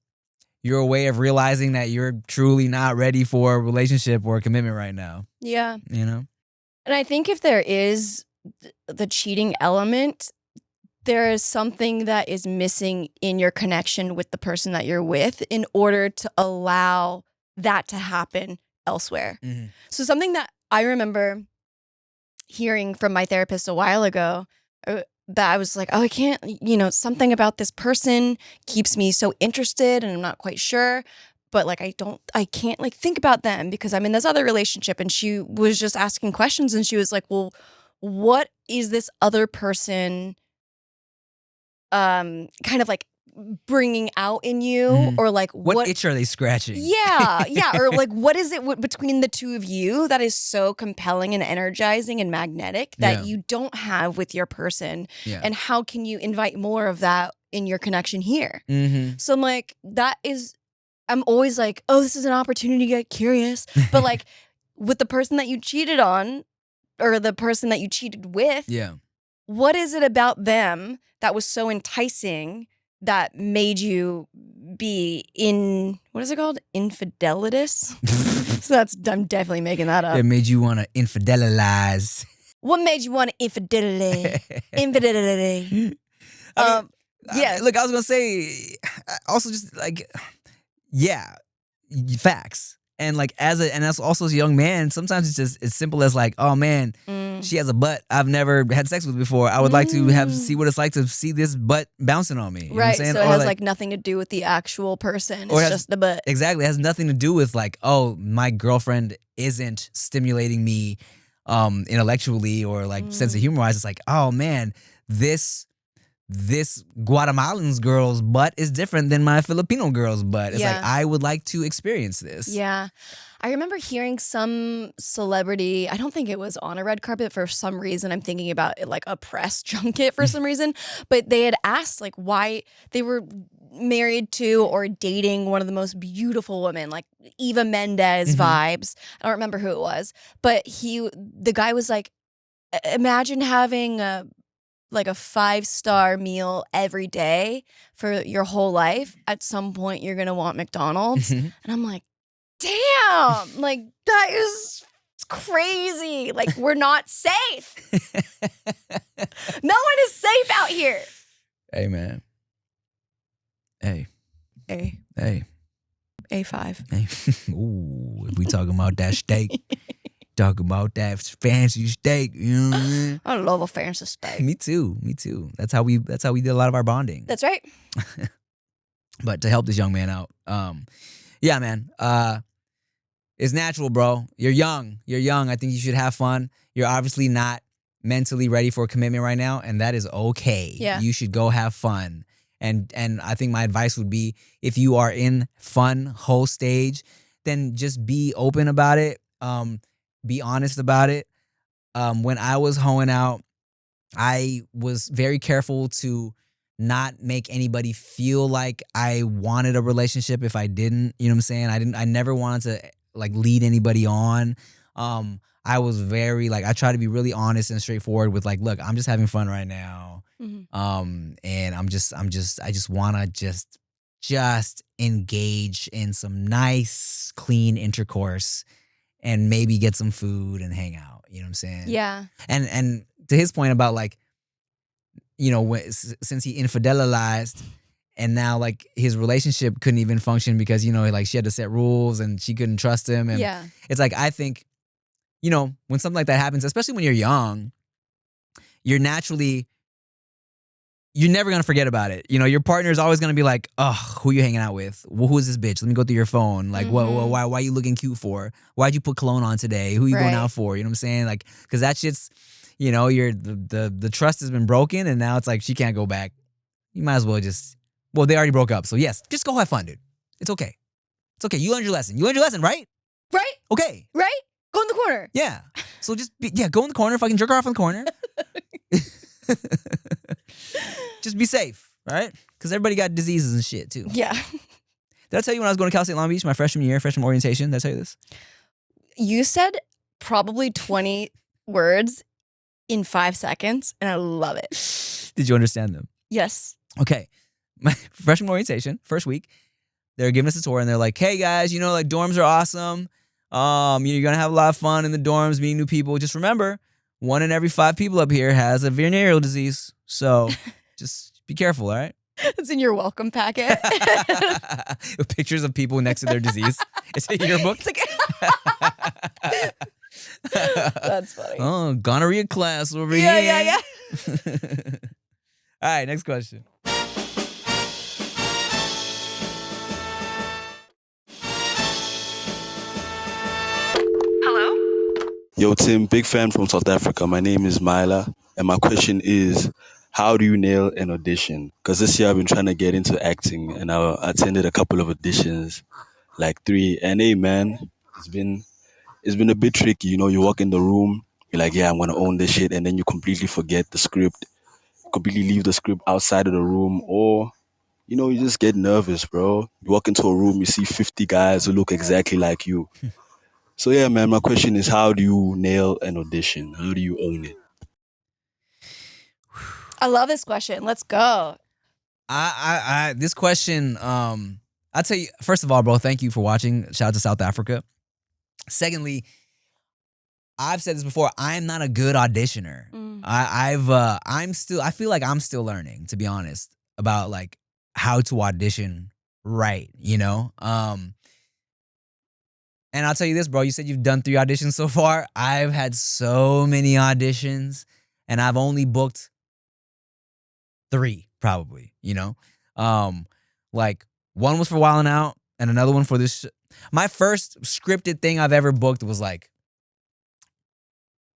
your way of realizing that you're truly not ready for a relationship or a commitment right now. Yeah. You know? And I think if there is the cheating element, there is something that is missing in your connection with the person that you're with in order to allow that to happen elsewhere. Mm-hmm. So something that I remember hearing from my therapist a while ago, that I was like, oh, I can't, something about this person keeps me so interested and I'm not quite sure. But like, I can't like think about them because I'm in this other relationship. And she was just asking questions and she was like, well, what is this other person kind of like bringing out in you, or like what itch are they scratching? Yeah, or like what is it between the two of you that is so compelling and energizing and magnetic that you don't have with your person, and how can you invite more of that in your connection here? So I'm like, I'm always like, oh, this is an opportunity to get curious, but like with the person that you cheated on or the person that you cheated with, what is it about them that was so enticing that made you be what is it called? Infidelitous? I'm definitely making that up. It made you want to infidelize. What made you want to infidelity? Infidelity. Look, I was going to say, also just like, facts. And like that's also as a young man, sometimes it's just as simple as like, oh man, she has a butt I've never had sex with before. I would like to see what it's like to see this butt bouncing on me. You know what I'm saying? So it has like nothing to do with the actual person. It's just the butt. Exactly. It has nothing to do with like, oh, my girlfriend isn't stimulating me intellectually or like sense of humor wise. It's like, oh man, this Guatemalan girl's butt is different than my Filipino girl's butt. It's like, I would like to experience this. Yeah. I remember hearing some celebrity, I don't think it was on a red carpet for some reason. I'm thinking about it like a press junket for some reason. But they had asked like why they were married to or dating one of the most beautiful women, like Eva Mendes vibes. I don't remember who it was. But the guy was like, imagine having a 5-star meal every day for your whole life. At some point, you're going to want McDonald's. And I'm like, damn, like that is crazy. Like we're not safe. No one is safe out here. Hey, man. Hey. A5. Hey. Ooh, if we talking about that steak. talk about that fancy steak. You know what I mean? I love a fancy steak. Me too. That's how we did a lot of our bonding. That's right. But to help this young man out, yeah, man, it's natural, bro. You're young. I think you should have fun. You're obviously not mentally ready for a commitment right now, and that is okay. Yeah. You should go have fun. And I think my advice would be, if you are in fun whole stage, then just be open about it. Be honest about it. When I was hoeing out, I was very careful to not make anybody feel like I wanted a relationship if I didn't. You know what I'm saying? I never wanted to like lead anybody on. I was very like, I try to be really honest and straightforward with like, look, I'm just having fun right now. Mm-hmm. And I just want to just engage in some nice, clean intercourse and maybe get some food and hang out. You know what I'm saying? Yeah. And to his point about like, you know, since he infidelized and now like his relationship couldn't even function because, you know, like she had to set rules and she couldn't trust him. And Yeah. it's like, I think, you know, when something like that happens, especially when you're young, you're never going to forget about it. You know, your partner is always going to be like, oh, who you hanging out with? Well, who is this bitch? Let me go through your phone. Like, why are you looking cute for? Why'd you put cologne on today? Who you going out for? You know what I'm saying? Like, because that shit's, you know, the trust has been broken and now it's like she can't go back. You might as well they already broke up. So yes, just go have fun, dude. It's okay. It's okay. You learned your lesson. Right? Right? Okay. Right? Go in the corner. Yeah. So just go in the corner. Fucking jerk her off in the corner. Just be safe, right? Because everybody got diseases and shit too. Yeah. Did I tell you when I was going to Cal State Long Beach my freshman year, freshman orientation? Did I tell you this? You said probably 20 words in 5 seconds, and I love it. Did you understand them? Yes. Okay. My freshman orientation, first week, they're giving us a tour and they're like, hey guys, you know, like dorms are awesome. You're going to have a lot of fun in the dorms, meeting new people. Just remember, 1 in every 5 people up here has a venereal disease. So just be careful, all right? It's in your welcome packet. With pictures of people next to their disease. It's a yearbook. It's like That's funny. Oh, gonorrhea class over Yeah, here. yeah. All right, next question. Yo, Tim, big fan from South Africa. My name is Myla, and my question is, how do you nail an audition? Because this year I've been trying to get into acting, and I attended a couple of auditions, like 3. And hey, man, it's been a bit tricky. You know, you walk in the room, you're like, yeah, I'm gonna own this shit, and then you completely forget the script, completely leave the script outside of the room, or you know, you just get nervous, bro. You walk into a room, you see 50 guys who look exactly like you. So yeah, man, my question is, how do you nail an audition? How do you own it? I love this question. Let's go. This question, I'll tell you, first of all, bro, thank you for watching. Shout out to South Africa. Secondly, I've said this before, I'm not a good auditioner. I feel like I'm still learning, to be honest, about like how to audition right, you know? And I'll tell you this, bro, you said you've done 3 auditions so far. I've had so many auditions and I've only booked 3 probably, you know? Like one was for Wildin' Out and another one for this. My first scripted thing I've ever booked was like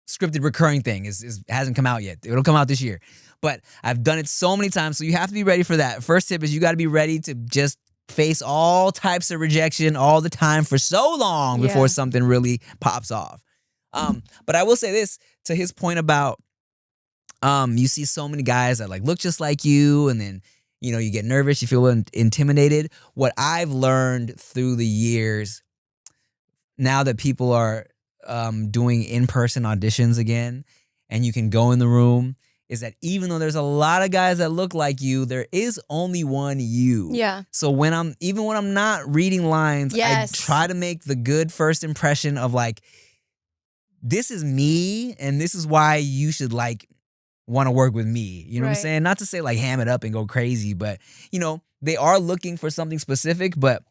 scripted recurring thing. Hasn't come out yet. It'll come out this year. But I've done it so many times, so you have to be ready for that. First tip is you got to be ready to just face all types of rejection all the time for so long before something really pops off. But I will say this, to his point about you see so many guys that like look just like you, and then you know you get nervous, you feel intimidated. What I've learned through the years, now that people are doing in-person auditions again, and you can go in the room, is that even though there's a lot of guys that look like you, there is only one you. Yeah. So when I'm not reading lines, Yes. I try to make the good first impression of like, this is me, and this is why you should like want to work with me. You know what I'm Right. saying? Not to say like ham it up and go crazy, but you know, they are looking for something specific, but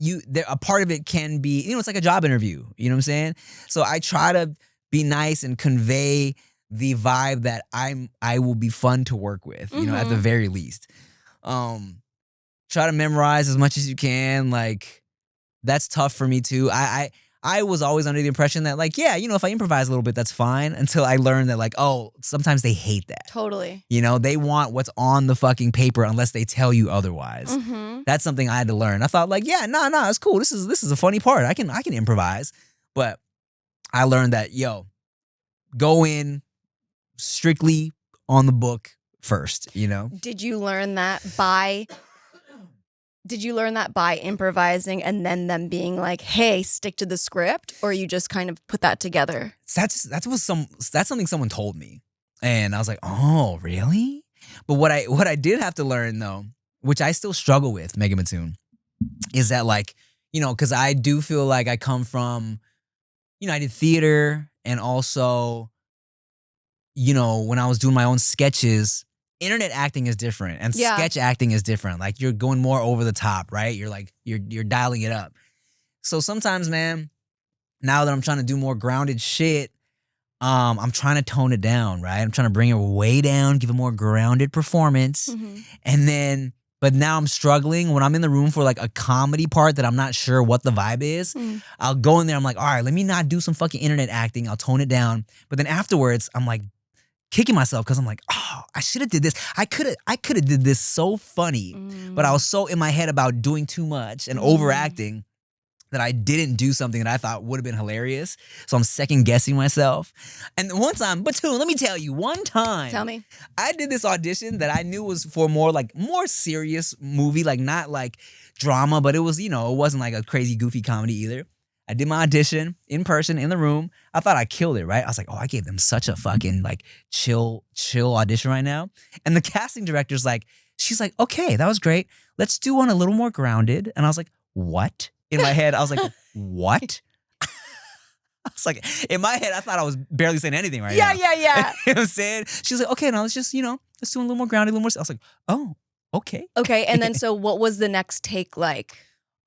a part of it can be, it's like a job interview. You know what I'm saying? So I try to be nice and convey the vibe that I will be fun to work with, at the very least. Try to memorize as much as you can. Like, that's tough for me too. I was always under the impression that, like, yeah, if I improvise a little bit, that's fine, until I learned that, like, oh, sometimes they hate that. Totally. They want what's on the fucking paper unless they tell you otherwise. That's something I had to learn. I thought, like, yeah, no, it's cool. This is a funny part. I can improvise. But I learned that, go in strictly on the book first, Did you learn that by improvising and then them being like, hey, stick to the script, or you just kind of put that together? That's something someone told me. And I was like, oh, really? But what I did have to learn, though, which I still struggle with, Mega Mattoon, is that, like, because I do feel like I come from, I did theater, and also, when I was doing my own sketches, internet acting is different and sketch acting is different. Like, you're going more over the top, right? You're like, you're dialing it up. So sometimes, man, now that I'm trying to do more grounded shit, I'm trying to tone it down, right? I'm trying to bring it way down, give a more grounded performance. And then, but now I'm struggling when I'm in the room for, like, a comedy part that I'm not sure what the vibe is. I'll go in there, I'm like, all right, let me not do some fucking internet acting. I'll tone it down. But then afterwards, I'm like, kicking myself because I'm like, oh, I should have did this. I could have did this so funny, but I was so in my head about doing too much and overacting that I didn't do something that I thought would have been hilarious. So I'm second guessing myself. And one time, Batun, let me tell you, one time, Tell me. I did this audition that I knew was for more serious movie, like not like drama, but it was, it wasn't like a crazy goofy comedy either. I did my audition in person in the room. I thought I killed it, right? I was like, oh, I gave them such a fucking like chill audition right now. And the casting director's like, she's like, okay, that was great. Let's do one a little more grounded. And I was like, what? In my head, I was like, what? I was like, in my head, I thought I was barely saying anything right now. Yeah. You know what I'm saying? She's like, okay, now let's just, let's do a little more grounded, a little more. I was like, oh, okay. Okay, and then so what was the next take like?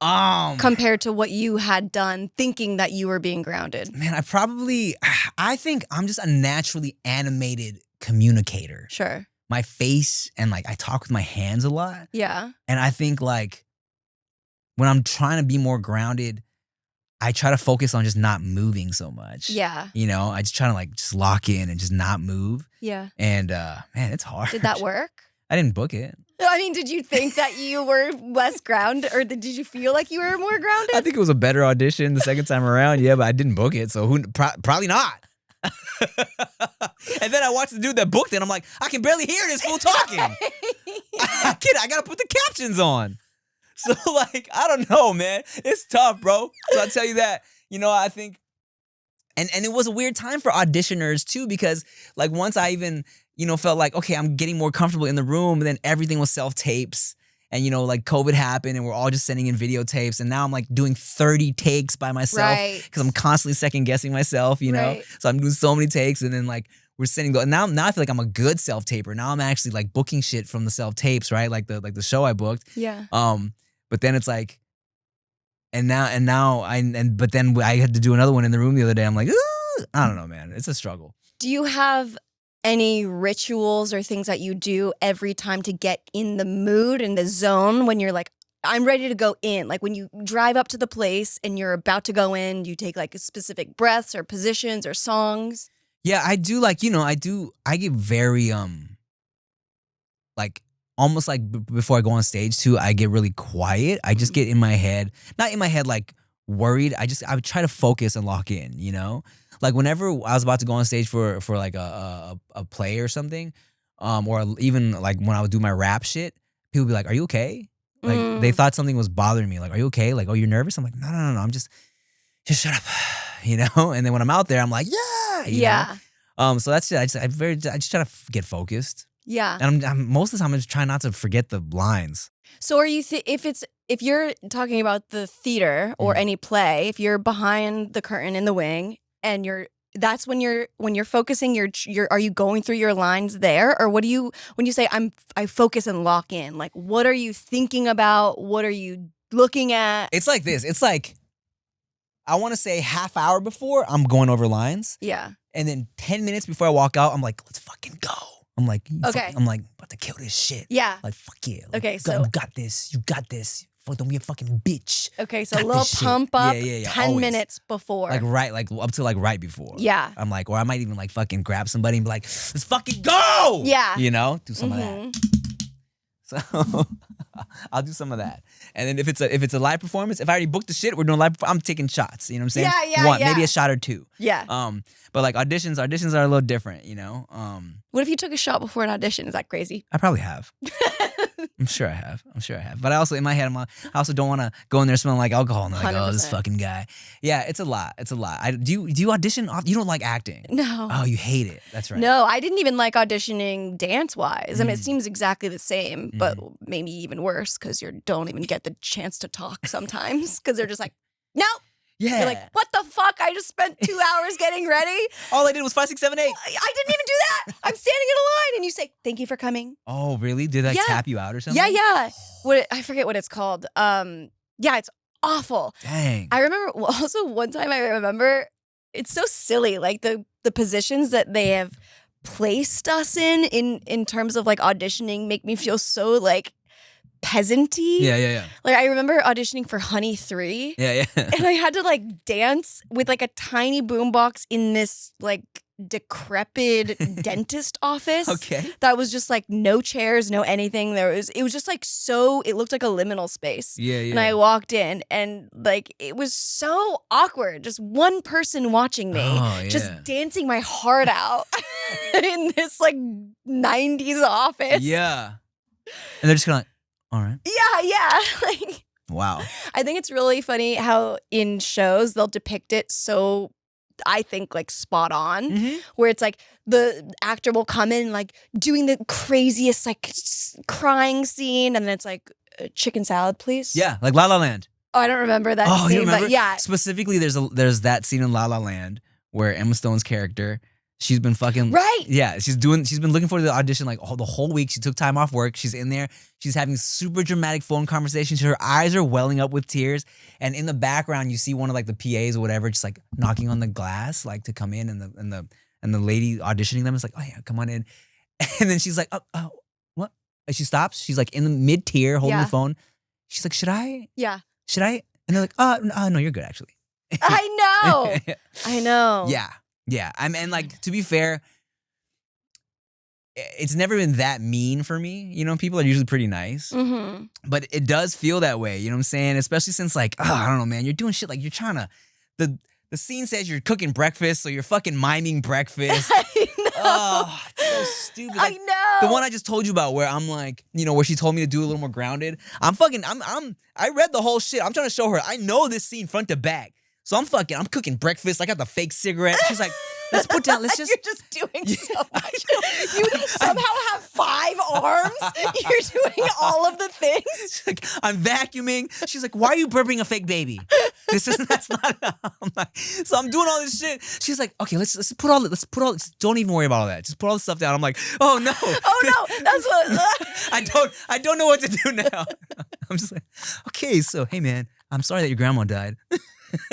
Compared to what you had done thinking that you were being grounded? Man, I think I'm just a naturally animated communicator. Sure. My face and like I talk with my hands a lot. Yeah. And I think like when I'm trying to be more grounded, I try to focus on just not moving so much. Yeah. I just try to like just lock in and just not move. Yeah. And man, it's hard. Did that work? I didn't book it. I mean, did you think that you were less grounded, or did you feel like you were more grounded? I think it was a better audition the second time around, yeah, but I didn't book it, so probably not. And then I watched the dude that booked it, I'm like, I can barely hear this fool talking. I gotta put the captions on. So like, I don't know, man. It's tough, bro. So I'll tell you that, I think, and it was a weird time for auditioners too, because like once I even, felt like, okay, I'm getting more comfortable in the room, and then everything was self-tapes. And, like COVID happened and we're all just sending in videotapes. And now I'm like doing 30 takes by myself because I'm constantly second guessing myself, Right. So I'm doing so many takes, and then like we're sending, now I feel like I'm a good self-taper. Now I'm actually like booking shit from the self-tapes, right? Like the show I booked. Yeah. But then it's like, but then I had to do another one in the room the other day. I'm like, I don't know, man. It's a struggle. Do you have any rituals or things that you do every time to get in the mood and the zone when you're like, I'm ready to go in? Like when you drive up to the place and you're about to go in, you take like specific breaths or positions or songs? Yeah, I do like, I get very, like almost like before I go on stage too, I get really quiet. I just get in my head, not in my head like worried. I would try to focus and lock in, Like whenever I was about to go on stage for like a play or something, or even like when I would do my rap shit, people would be like, "Are you okay?" Like they thought something was bothering me. Like, "Are you okay?" Like, "Oh, you're nervous?" I'm like, "No. I'm just shut up," And then when I'm out there, I'm like, "Yeah, you know? So that's it. I just try to get focused. Yeah. And I'm most of the time I'm just trying not to forget the lines. So are you if you're talking about the theater or any play, if you're behind the curtain in the wing and that's when you're focusing, are you going through your lines there? Or what do you, when you say I focus and lock in, like what are you thinking about? What are you looking at. It's like this. It's like, I want to say half hour before, I'm going over lines. Yeah. And then 10 minutes before I walk out, I'm like, let's fucking go. I'm like, Okay. I'm like, about to kill this shit. Yeah. Like, fuck yeah. Like, Okay, so- you got this. You got this. Fuck, don't be a fucking bitch. Okay, so a Got little this shit. pump up Yeah, 10 always. minutes before. Like up to like right before. Yeah. I'm like, or I might even like fucking grab somebody and be like, let's fucking go. Yeah. You know, do some of that. Mhm. So I'll do some of that. And then if it's a live performance, if I already booked the shit, we're doing live. I'm taking shots. You know what I'm saying? Yeah, One, yeah. maybe a shot or two. Yeah. But like auditions are a little different. You know. What if you took a shot before an audition? Is that crazy? I probably have. I'm sure I have. But I also, in my head, I also don't want to go in there smelling like alcohol and like, oh, this 100%. fucking guy. Yeah, it's a lot. Do you audition? You don't like acting? No. Oh, you hate it. That's right. No, I didn't even like auditioning dance-wise. I mean, it seems exactly the same, but maybe even worse because you don't even get the chance to talk sometimes because they're just like, no. Yeah. You're like, what the fuck? I just spent 2 hours getting ready. All I did was 5, 6, 7, 8. I didn't even do that. I'm standing in a line and you say, thank you for coming. Oh, really? Did they Yeah. tap you out or something? Yeah. I forget what it's called. Yeah, it's awful. Dang. I remember also one time I remember it's so silly, like the positions that they have placed us in terms of like auditioning make me feel so like peasanty. Yeah. Like I remember auditioning for Honey 3 Yeah. and I had to like dance with like a tiny boombox in this like decrepit dentist office. Okay. That was just like no chairs, no anything. It was just like so it looked like a liminal space. Yeah. And I walked in and like it was so awkward. Just one person watching me, Oh, yeah. just dancing my heart out in this like 90s office. Yeah. And they're just kind of like, all right. Yeah. Like Wow. I think it's really funny how in shows they'll depict it so I think like spot on, where it's like the actor will come in like doing the craziest like crying scene, and then it's like chicken salad, please. Yeah, like La La Land. Oh, I don't remember that Oh, scene, you remember? but yeah. Specifically, there's that scene in La La Land where Emma Stone's character, she's been fucking Right. Yeah, she's been looking for the audition like the whole week. She took time off work. She's in there. She's having super dramatic phone conversations. Her eyes are welling up with tears. And in the background, you see one of like the PAs or whatever, just like knocking on the glass, like to come in, and the lady auditioning them is like, oh yeah, come on in. And then she's like, oh what? And she stops. She's like in the mid tier, holding Yeah. the phone. She's like, should I? Yeah. And they're like, no, you're good actually. I know. Yeah. I mean, like, to be fair, it's never been that mean for me. You know, people are usually pretty nice. Mm-hmm. But it does feel that way, you know what I'm saying? Especially since, like, I don't know, man, you're doing shit like you're trying to. The scene says you're cooking breakfast, so you're fucking miming breakfast. I know. Oh, it's so stupid. I Like, know. the one I just told you about where I'm like, you know, where she told me to do a little more grounded. I read the whole shit. I'm trying to show her. I know this scene front to back. So I'm cooking breakfast. I got the fake cigarette. She's like, let's put down, let's just. You're just doing so much. You somehow have 5 arms. You're doing all of the things. She's like, I'm vacuuming. She's like, why are you burping a fake baby? That's not. I'm like, so I'm doing all this shit. She's like, okay, let's put all. Don't even worry about all that. Just put all the stuff down. I'm like, oh no. Oh no, that's what. I don't know what to do now. I'm just like, okay, so hey man, I'm sorry that your grandma died.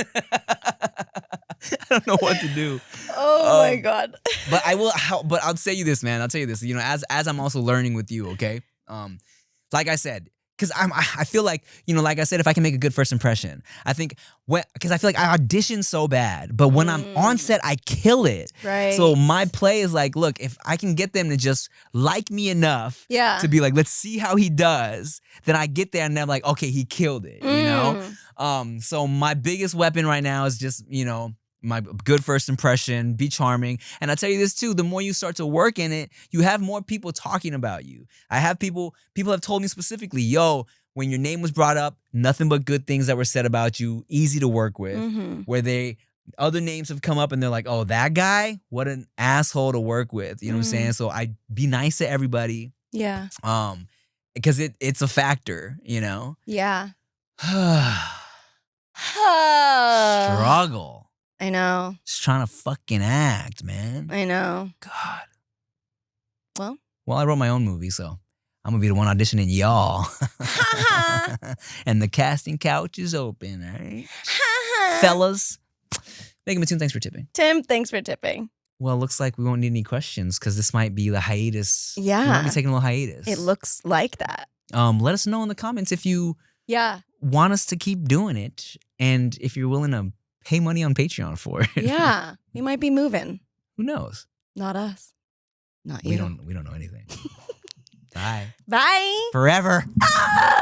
I don't know what to do. Oh my god. But I'll tell you this, man. I'll tell you this. You know, as I'm also learning with you, okay? Like I said, because I feel like, you know, like I said, if I can make a good first impression, I think because I feel like I audition so bad, but when I'm on set, I kill it. Right. So my play is like, look, if I can get them to just like me enough to be like, let's see how he does, then I get there and I'm like, okay, he killed it, you know? So my biggest weapon right now is just, you know, my good first impression, be charming. And I tell you this too, the more you start to work in it, you have more people talking about you. I have people have told me specifically, yo, when your name was brought up, nothing but good things that were said about you, easy to work with. Where other names have come up and they're like, oh, that guy, what an asshole to work with. You know what I'm saying? So I be nice to everybody. Yeah. Because it's a factor, you know? Yeah. Struggle. I know. Just trying to fucking act, man. I know. God. Well, I wrote my own movie, so I'm gonna be the one auditioning y'all. And the casting couch is open, all right? Fellas. Megan Mattoon, thanks for tipping. Tim, thanks for tipping. Well, looks like we won't need any questions because this might be the hiatus. Yeah. We might be taking a little hiatus. It looks like that. Let us know in the comments if you want us to keep doing it and if you're willing to pay money on Patreon for it. Yeah. We might be moving. Who knows? Not us. Not you. We don't know anything. Bye. Bye. Forever. Ah!